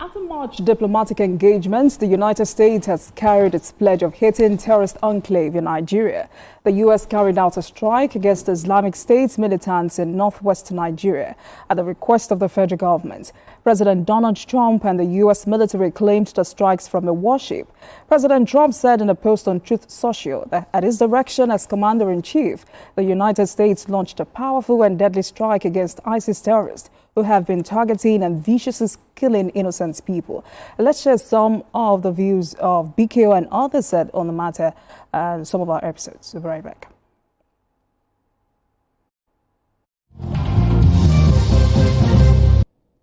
After March diplomatic engagements, the United States has carried its pledge of hitting terrorist enclave in Nigeria. The U.S. carried out a strike against the Islamic State militants in northwestern Nigeria at the request of the federal government. President Donald Trump and the U.S. military claimed the strikes from a warship. President Trump said in a post on Truth Social that at his direction as commander-in-chief, the United States launched a powerful and deadly strike against ISIS terrorists who have been targeting and viciously killing innocent people. Let's share some of the views of BKO and others said on the matter in some of our episodes. We'll be right back.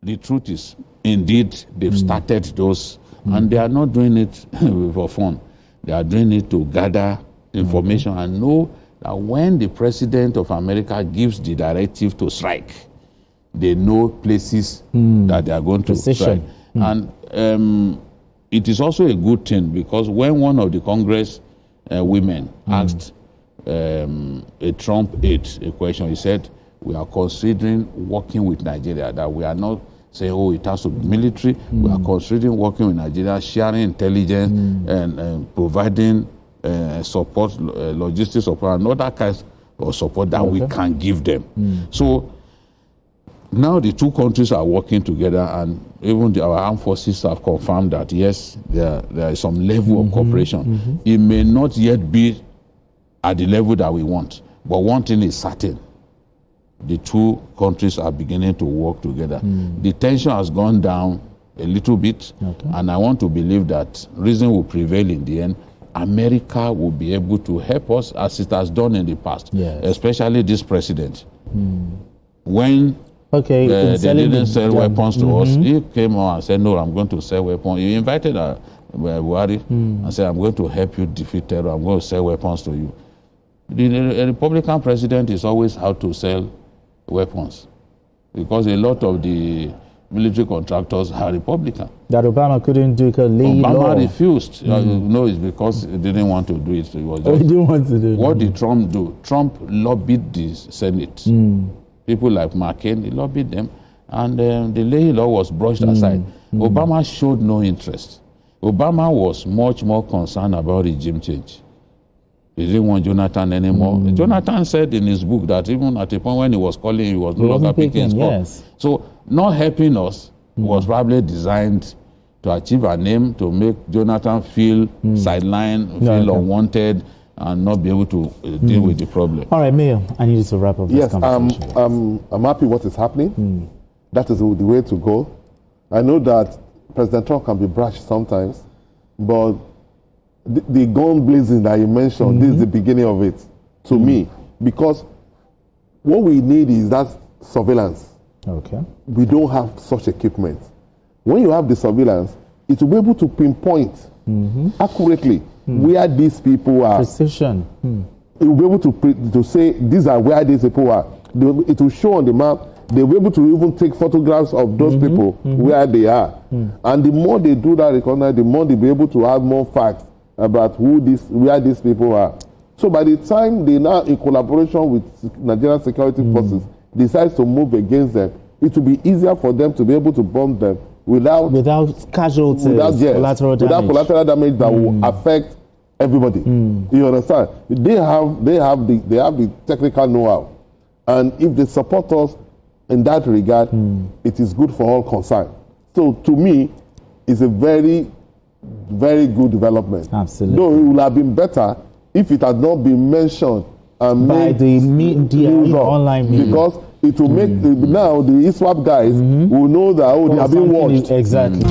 The truth is, indeed, they've started those, and they are not doing it for fun. They are doing it to gather information and know that when the President of America gives the directive to strike, they know places that they are going to strike. And it is also a good thing because when one of the Congress women asked a Trump aide a question, he said, we are considering working with Nigeria, that we are not saying, oh, it has to be military. We are considering working with Nigeria, sharing intelligence and providing support, logistics support, and other kinds of support that we can give them. So now the two countries are working together, and even our armed forces have confirmed that, yes, there is some level of cooperation. It may not yet be at the level that we want, but one thing is certain. The two countries are beginning to work together. The tension has gone down a little bit, and I want to believe that reason will prevail in the end. America will be able to help us as it has done in the past, especially this president. When they didn't sell weapons to us, he came on and said, no, I'm going to sell weapons. He invited Buhari and said, I'm going to help you defeat terror. I'm going to sell weapons to you. The Republican president is always out to sell weapons because a lot of the military contractors are Republican. That Obama couldn't do because Obama refused. No, it's because he didn't want to do it. It was just, he didn't want to do it. What did Trump do? Trump lobbied the Senate. People like McCain, he lobbied them, and the Leahy law was brushed aside. Obama showed no interest. Obama was much more concerned about regime change. He didn't want Jonathan anymore. Jonathan said in his book that even at a point when he was calling, he was no longer picking his call. So not helping us was probably designed to achieve a name, to make Jonathan feel sidelined, feel unwanted, and not be able to deal with the problem. All right, Mayor, I need you to wrap up this conversation. Yes, I'm happy what is happening. That is the way to go. I know that President Trump can be brash sometimes, but the gun blazing that you mentioned, this is the beginning of it, to me, because what we need is that surveillance. We don't have such equipment. When you have the surveillance, it will be able to pinpoint accurately where these people are. Precision. It will be able to say, these are where these people are. It will show on the map. They'll be able to even take photographs of those people where they are. And the more they do that recognize, the more they'll be able to have more facts about where these people are. So by the time they now, in collaboration with Nigerian security forces, decides to move against them, it will be easier for them to be able to bomb them without casualties, collateral damage that will affect everybody. You understand? They have the technical know-how, and if they support us in that regard, it is good for all concerned. So to me, it's a very, very good development. Absolutely. Though it would have been better if it had not been mentioned by the media, online media, because it will make now the ISWAP guys will know that they are being watched. Exactly.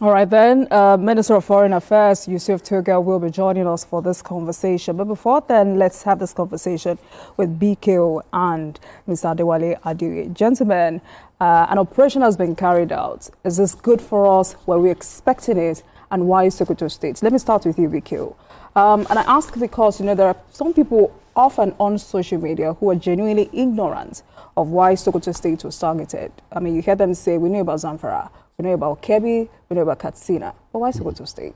All right, then, Minister of Foreign Affairs, Yusuf Tuga, will be joining us for this conversation. But before then, let's have this conversation with BKO and Mr. Adewale Adeoye. Gentlemen, an operation has been carried out. Is this good for us? Were we expecting it? And why Sokoto State? Let me start with you, BKO. And I ask because, there are some people often on social media who are genuinely ignorant of why Sokoto State was targeted. I mean, you hear them say, we know about Zamfara, we know about Kebbi, we know about Katsina, but why Sokoto State?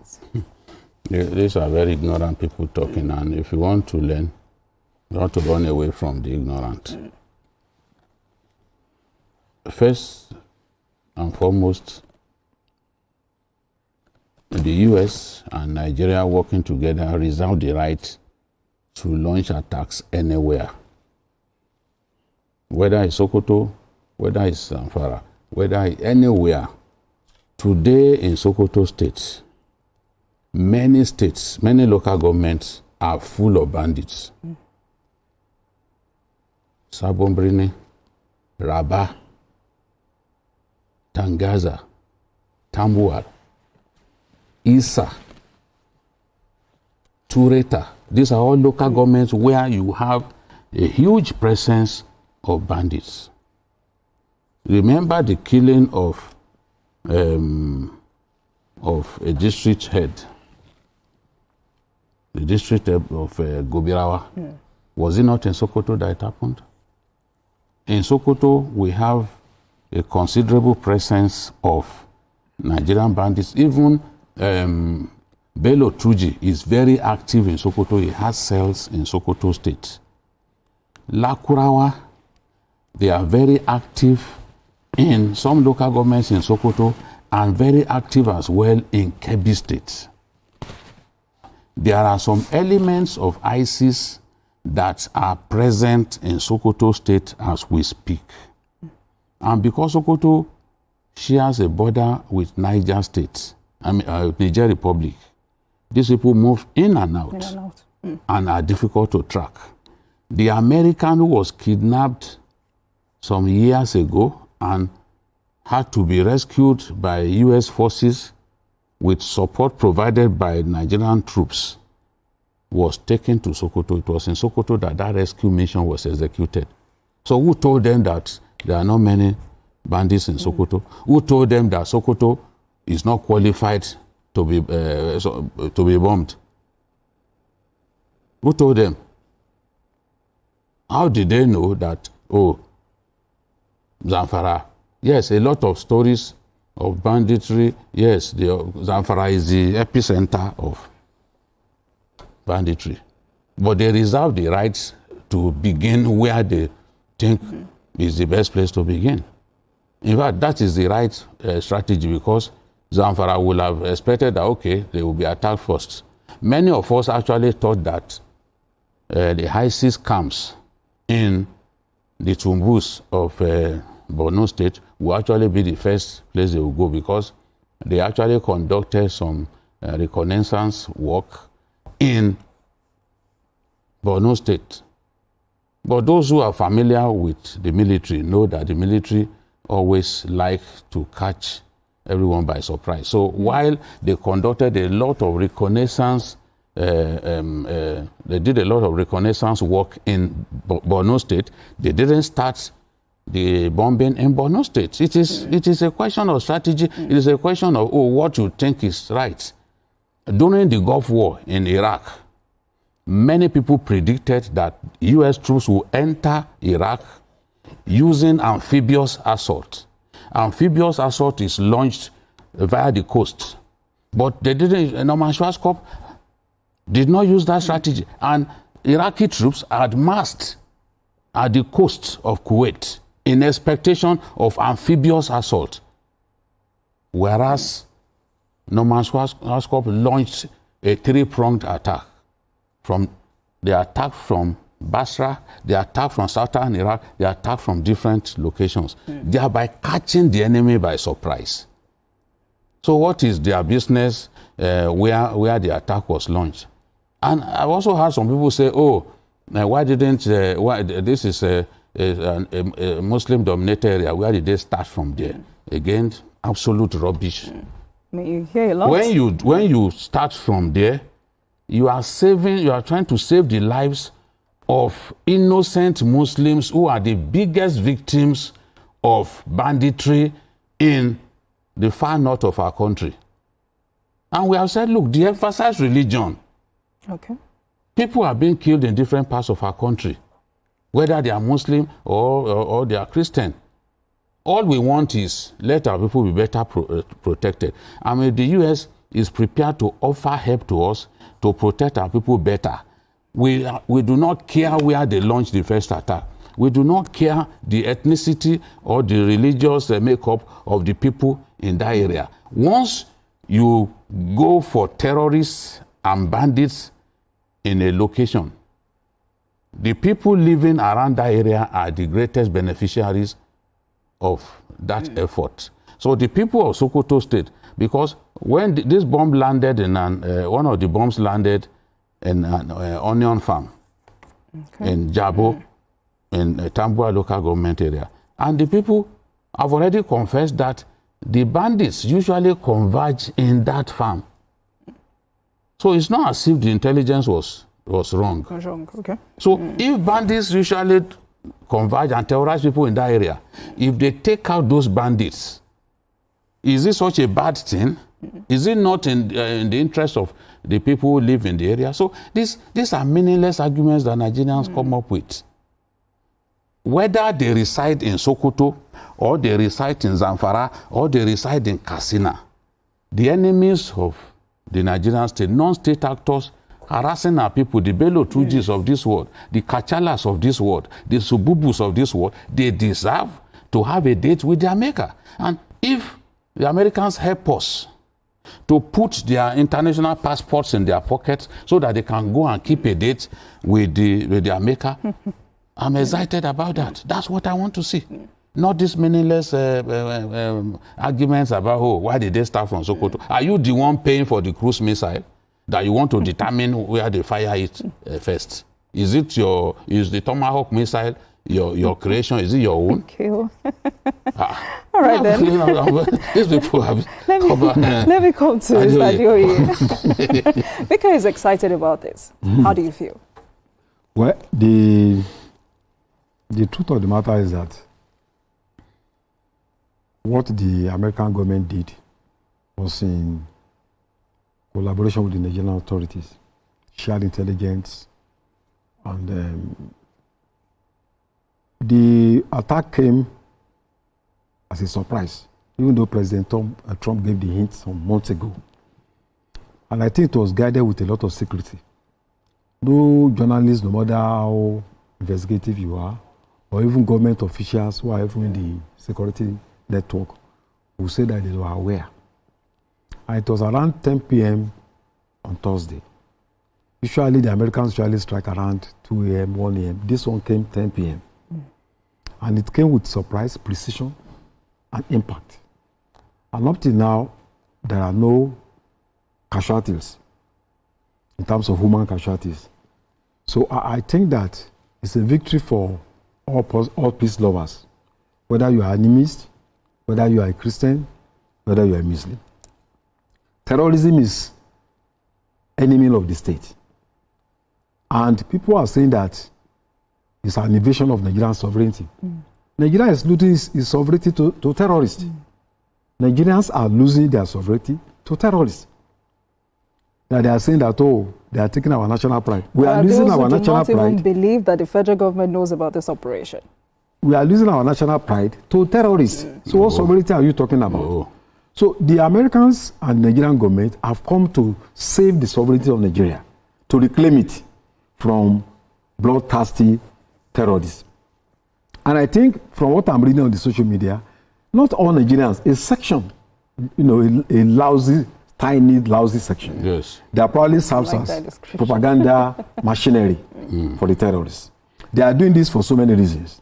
These are very ignorant people talking, and if you want to learn, you have to run away from the ignorant. first and foremost, the US and Nigeria working together reserve the right to launch attacks anywhere. Whether it's Sokoto, whether it's Zamfara, whether it's anywhere. Today in Sokoto State, many states, many local governments are full of bandits. Sabombrini, Rabah, Tangaza, Tambuwal, Isa, Tureta. These are all local governments where you have a huge presence of bandits. Remember the killing of a district head, the district head of Gobirawa. Yeah. Was it not in Sokoto that it happened? In Sokoto, we have a considerable presence of Nigerian bandits. Even Bello Tuji is very active in Sokoto. He has cells in Sokoto State. Lakurawa, they are very active in some local governments in Sokoto and very active as well in Kebbi State. There are some elements of ISIS that are present in Sokoto State as we speak. And because Sokoto shares a border with Niger State, Niger Republic, these people move in and out, and are difficult to track. The American who was kidnapped some years ago and had to be rescued by US forces with support provided by Nigerian troops was taken to Sokoto. It was in Sokoto that that rescue mission was executed. So who told them that there are not many bandits in Sokoto? Who told them that Sokoto is not qualified to be bombed? Who told them? How did they know that, oh, Zamfara? Yes, a lot of stories of banditry. Yes, Zamfara is the epicenter of banditry. But they reserve the right to begin where they think is the best place to begin. In fact, that is the right strategy, because Zamfara will have expected that, okay, they will be attacked first. Many of us actually thought that the ISIS camps in the Tumbus of Borno State will actually be the first place they will go, because they actually conducted some reconnaissance work in Borno State. But those who are familiar with the military know that the military always like to catch everyone by surprise. So while they conducted a lot of reconnaissance, they did a lot of reconnaissance work in Borno State, they didn't start the bombing in Borno State. It is a question of strategy. It is a question of what you think is right. During the Gulf War in Iraq, many people predicted that US troops will enter Iraq using amphibious assault. Amphibious assault is launched via the coast. But they didn't, Norman Schwarzkopf did not use that strategy. And Iraqi troops had massed at the coast of Kuwait in expectation of amphibious assault. Whereas Norman Schwarzkopf launched a three-pronged attack. From the attack from Basra, the attack from southern Iraq, the attack from different locations, thereby catching the enemy by surprise. So what is their business where the attack was launched? And I've also heard some people say, why this is a Muslim-dominated area, where did they start from there? Again, absolute rubbish. You hear a lot. When you start from there, you are trying to save the lives of innocent Muslims who are the biggest victims of banditry in the far north of our country. And we have said, look, de-emphasize religion. Okay. People are being killed in different parts of our country, whether they are Muslim or they are Christian. All we want is let our people be better protected. I mean, the US is prepared to offer help to us to protect our people better. We do not care where they launch the first attack. We do not care the ethnicity or the religious makeup of the people in that area. Once you go for terrorists and bandits in a location, the people living around that area are the greatest beneficiaries of that effort. So the people of Sokoto State, because when this bomb landed in one of the bombs landed in an onion farm in Jabo, in Tambua local government area, and the people have already confessed that the bandits usually converge in that farm. So it's not as if the intelligence was wrong. Okay. So if bandits usually converge and terrorize people in that area, if they take out those bandits, is it such a bad thing? Is it not in the interest of the people who live in the area? So these are meaningless arguments that Nigerians come up with. Whether they reside in Sokoto, or they reside in Zamfara, or they reside in Katsina, the enemies of the Nigerian state, non-state actors harassing our people, the Bello Tujis of this world, the Kachalas of this world, the Sububus of this world, they deserve to have a date with their maker. And if the Americans help us to put their international passports in their pockets so that they can go and keep a date with their maker, I'm excited about that. That's what I want to see. Not these meaningless arguments about, why did they start from Sokoto? Are you the one paying for the cruise missile that you want to determine where they fire it first? Is the Tomahawk missile your creation? Is it your own? Okay. All right then. These people have let me come to Adeoye. Mika is excited about this. How do you feel? Well, the truth of the matter is that what the American government did was in collaboration with the Nigerian authorities, shared intelligence, and the attack came as a surprise, even though President Trump gave the hint some months ago. And I think it was guided with a lot of secrecy. No journalist, no matter how investigative you are, or even government officials who are even in the security network, will say that they were aware. And it was around 10 p.m. on Thursday. Usually the Americans strike around 2 a.m., 1 a.m. This one came 10 p.m. And it came with surprise, precision, and impact. And up till now, there are no casualties in terms of human casualties. So I think that it's a victory for all peace lovers, whether you are animist, whether you are a Christian, whether you are a Muslim. Terrorism is enemy of the state. And people are saying that it's an invasion of Nigerian sovereignty. Nigeria is losing its sovereignty to terrorists. Nigerians are losing their sovereignty to terrorists. Now they are saying that, they are taking our national pride. We are losing our national pride. Do not even believe that the federal government knows about this operation? We are losing our national pride to terrorists. So what sovereignty are you talking about? So the Americans and Nigerian government have come to save the sovereignty of Nigeria, to reclaim it from bloodthirsty terrorists. And I think from what I'm reading on the social media, not all Nigerians, a section, a lousy, tiny, lousy section. Yes. They are probably serves as propaganda machinery for the terrorists. They are doing this for so many reasons.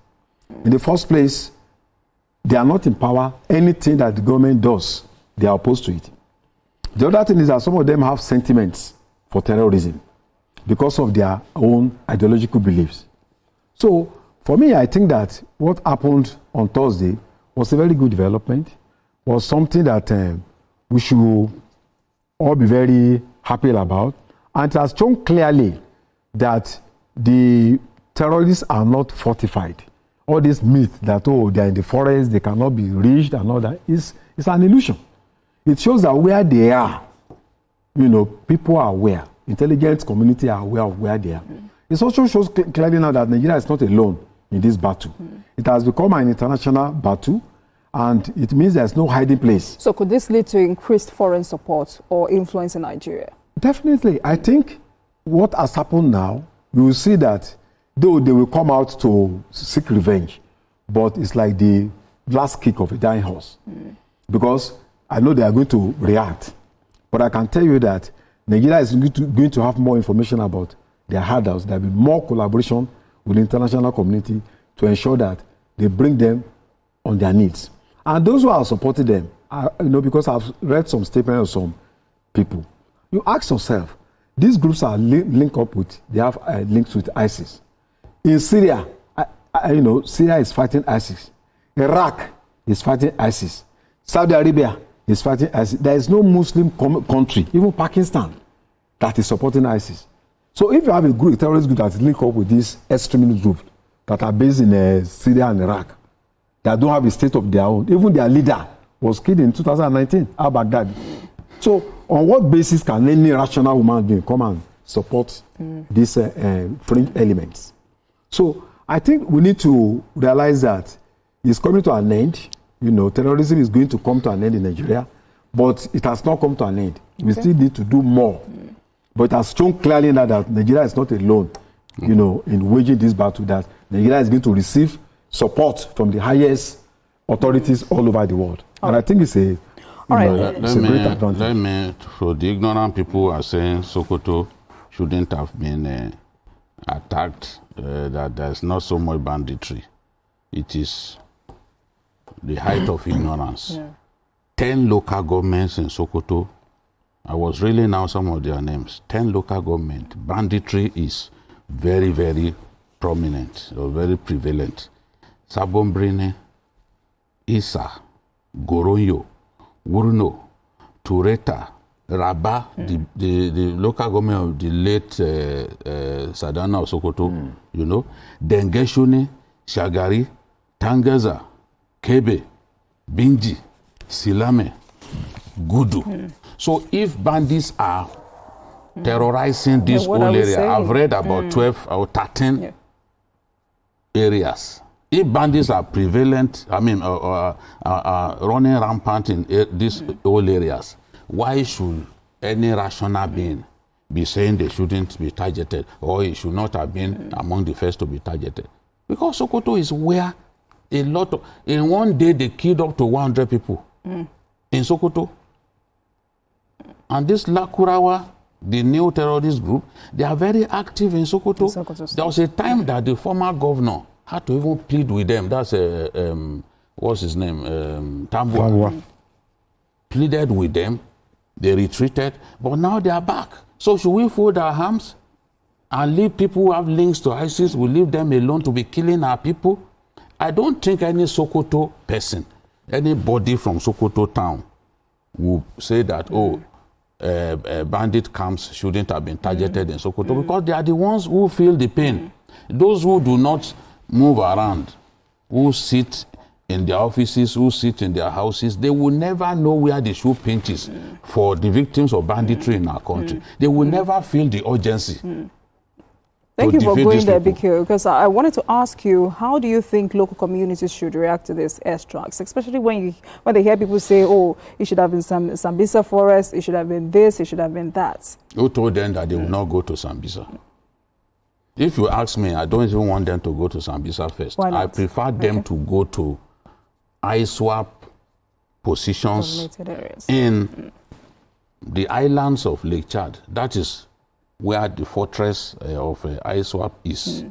In the first place, they are not in power. Anything that the government does, they are opposed to it. The other thing is that some of them have sentiments for terrorism because of their own ideological beliefs. So, for me, I think that what happened on Thursday was a very good development, was something that we should all be very happy about. And it has shown clearly that the terrorists are not fortified. All this myth that, they are in the forest, they cannot be reached and all that, is an illusion. It shows that where they are, people are aware. Intelligence community are aware of where they are. It also shows clearly now that Nigeria is not alone in this battle. It has become an international battle, and it means there's no hiding place. So could this lead to increased foreign support or influence in Nigeria? Definitely. I think what has happened now, you will see that though they will come out to seek revenge, but it's like the last kick of a dying horse. Because I know they are going to react. But I can tell you that Nigeria is going to have more information about their handouts. There will be more collaboration with the international community to ensure that they bring them on their needs. And those who are supporting them, because I've read some statements of some people, you ask yourself, these groups are linked up with, they have links with ISIS. In Syria, Syria is fighting ISIS. Iraq is fighting ISIS. Saudi Arabia is fighting ISIS. There is no Muslim country, even Pakistan, that is supporting ISIS. So if you have a terrorist group that is linked up with these extremist groups that are based in Syria and Iraq, that don't have a state of their own, even their leader was killed in 2019, al-Baghdadi. So on what basis can any rational human being come and support these fringe elements? So I think we need to realize that it's coming to an end. Terrorism is going to come to an end in Nigeria, but it has not come to an end. Okay. We still need to do more. But it has shown clearly now that Nigeria is not alone, in waging this battle, that Nigeria is going to receive support from the highest authorities all over the world. And I think it's a great advantage. So the ignorant people are saying Sokoto shouldn't have been attacked, that there's not so much banditry. It is the height of ignorance. 10 local governments in Sokoto, I was reading now some of their names. 10 local governments. Banditry is very, very prominent or very prevalent. Sabombrine, Isa, Goronyo, Wurno, Tureta, Raba, the local government of the late Sadana of Sokoto, Dengeshune, Shagari, Tangaza, Kebe, Binji, Silame, Gudu. So if bandits are terrorizing this whole area, I've read about 12 or 13 areas. If bandits are prevalent, running rampant in these whole areas, why should any rational being be saying they shouldn't be targeted, or it should not have been among the first to be targeted? Because Sokoto is where in one day they killed up to 100 people in Sokoto. And this Lakurawa, the new terrorist group, they are very active in Sokoto. There was a time that the former governor had to even plead with them. That's what's his name? Tambua. Pleaded with them. They retreated, but now they are back. So should we fold our arms and leave people who have links to ISIS? We leave them alone to be killing our people? I don't think any Sokoto person, anybody from Sokoto town, will say that, bandit camps shouldn't have been targeted in Sokoto, because they are the ones who feel the pain. Those who do not move around, who sit in their offices, who sit in their houses, they will never know where the shoe pinches for the victims of banditry in our country. They will never feel the urgency. Thank you for going there, BQ, because I wanted to ask you, how do you think local communities should react to these airstrikes, especially when they hear people say, it should have been Sambisa forest, it should have been this, it should have been that? Who told them that they will not go to Sambisa? If you ask me, I don't even want them to go to Sambisa first. Why not? I prefer them to go to ISWAP positions in the islands of Lake Chad. That is where the fortress of ISWAP is.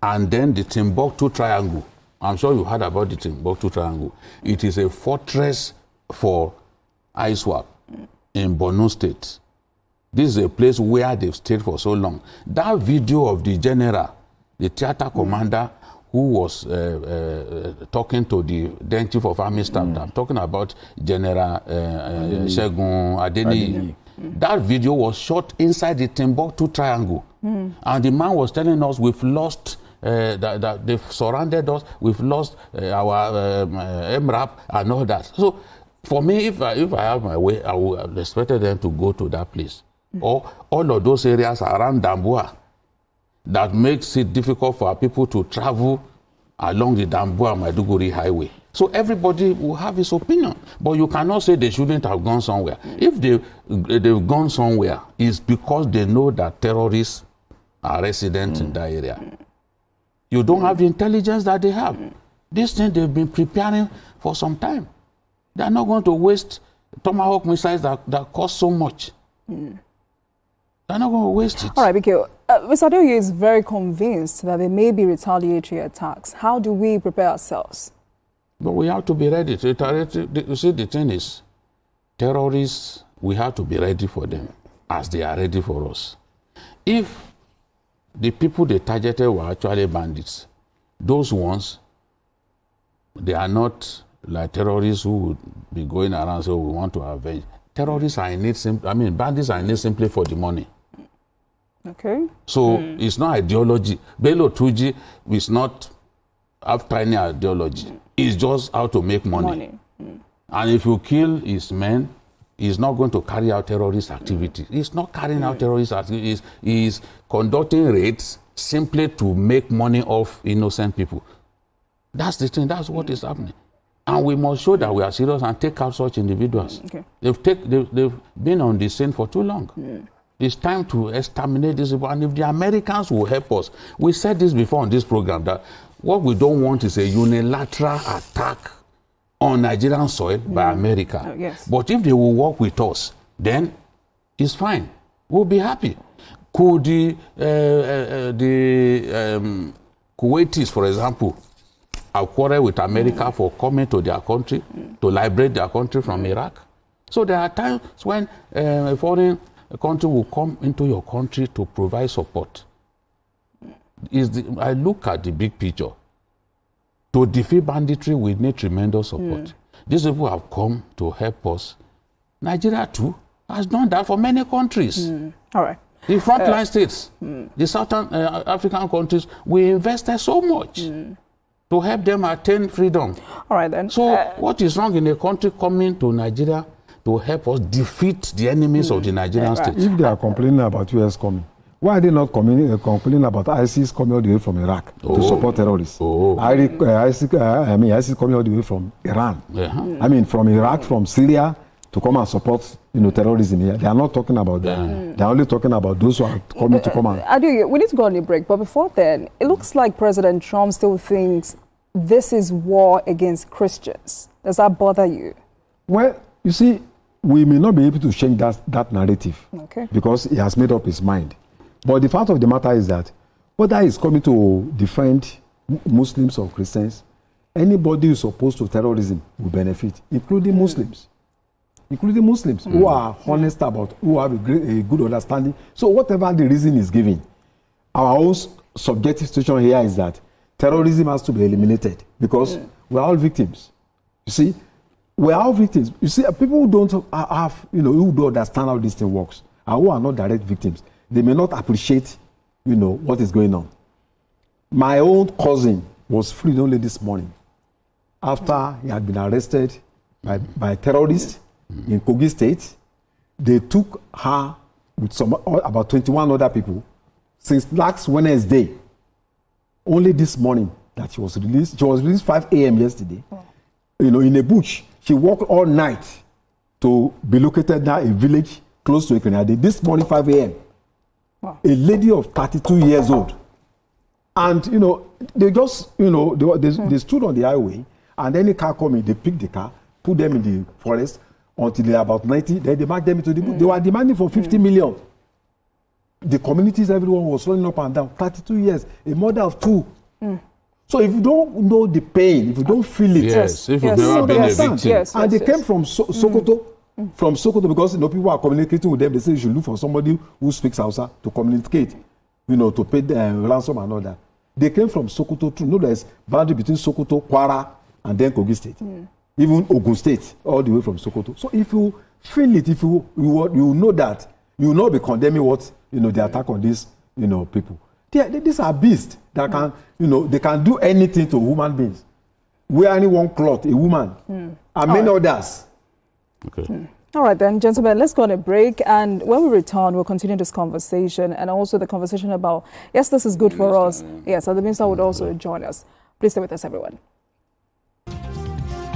And then the Timbuktu Triangle. I'm sure you heard about the Timbuktu Triangle. It is a fortress for ISWAP in Borno State. This is a place where they've stayed for so long. That video of the general, the theater commander, who was talking to the then chief of army staff, I'm talking about General Shegun Adeniyi. That video was shot inside the Timbuktu Triangle. And the man was telling us, we've lost, that they've surrounded us, we've lost our MRAP and all that. So for me, if I have my way, I would expect them to go to that place. Or all of those areas around Damboa that makes it difficult for people to travel along the Damboa-Maiduguri highway. So everybody will have his opinion. But you cannot say they shouldn't have gone somewhere. If they've gone somewhere, it's because they know that terrorists are resident in that area. You don't have the intelligence that they have. This thing they've been preparing for some time. They're not going to waste Tomahawk missiles that cost so much. They're not going to waste it. All right, Biko. Mr. Adeoye is very convinced that there may be retaliatory attacks. How do we prepare ourselves? But we have to be ready. You see, the thing is, terrorists, we have to be ready for them as they are ready for us. If the people they targeted were actually bandits, those ones, they are not like terrorists who would be going around saying, we want to avenge. Terrorists are in it, bandits are in it simply for the money. Okay. So it's not ideology. Bello Tuji is not after any ideology. It's just how to make money. And if you kill his men, he's not going to carry out terrorist activity. He's not carrying out terrorist activity. He's conducting raids simply to make money off innocent people. That's the thing. That's what is happening. And we must show that we are serious and take out such individuals. Okay. They've been on the scene for too long. It's time to exterminate these people. And if the Americans will help us, we said this before on this program, that what we don't want is a unilateral attack on Nigerian soil by America. Yes. But if they will work with us, then it's fine. We'll be happy. Could the Kuwaitis, for example, have quarreled with America for coming to their country, to liberate their country from Iraq? So there are times when a foreign country will come into your country to provide support. I look at the big picture. To defeat banditry, we need tremendous support. These people have come to help us. Nigeria, too, has done that for many countries. All right. The frontline states, the Southern African countries, we invested so much to help them attain freedom. All right, then. So what is wrong in a country coming to Nigeria to help us defeat the enemies of the Nigerian state? If they are complaining about US coming, why are they not complaining about ISIS coming all the way from Iraq to support terrorists? ISIS coming all the way from Iran. I mean, from Iraq, from Syria, to come and support, terrorism here. They are not talking about that. They are only talking about those who are coming to come and... Adeoye, we need to go on a break, but before then, it looks like President Trump still thinks this is war against Christians. Does that bother you? Well, you see, we may not be able to change that narrative because he has made up his mind. But the fact of the matter is that whether he's coming to defend Muslims or Christians, anybody who is opposed to terrorism will benefit, including Muslims. Including Muslims who are honest about, who have a good understanding. So whatever the reason is given, our own subjective situation here is that terrorism has to be eliminated because we are all victims. You see, we are all victims. You see, people who don't have, who don't understand how this thing works and who are not direct victims, they may not appreciate, what is going on. My own cousin was freed only this morning after he had been arrested by terrorists in Kogi State. They took her with about 21 other people since last Wednesday. Only this morning that she was released. She was released 5 a.m. yesterday. In a bush. She walked all night to be located now in a village close to Ekenade. This morning, 5 a.m. Wow. A lady of 32 years old. And, they just, they stood on the highway, and any car coming, they picked the car, put them in the forest until they are about 90. Then they marked them into the book. They were demanding for 50 million. The communities, everyone was running up and down. 32 years, a mother of 2. So if you don't know the pain, if you don't feel it, if you've never been a victim. And they came from Sokoto, from Sokoto, because people are communicating with them. They say you should look for somebody who speaks Hausa to communicate, to pay the ransom and all that. They came from Sokoto too. There's boundary between Sokoto, Kwara, and then Kogi State, even Ogun State, all the way from Sokoto. So if you feel it, if you know that, you will not be condemning what the attack on these people. These are beasts that can they can do anything to human beings. Wearing one cloth, a woman, and many others. Okay. All right then, gentlemen, let's go on a break, and when we return, we'll continue this conversation and also the conversation about, yes, this is good for us. Yes, and the minister would also join us. Please stay with us, everyone.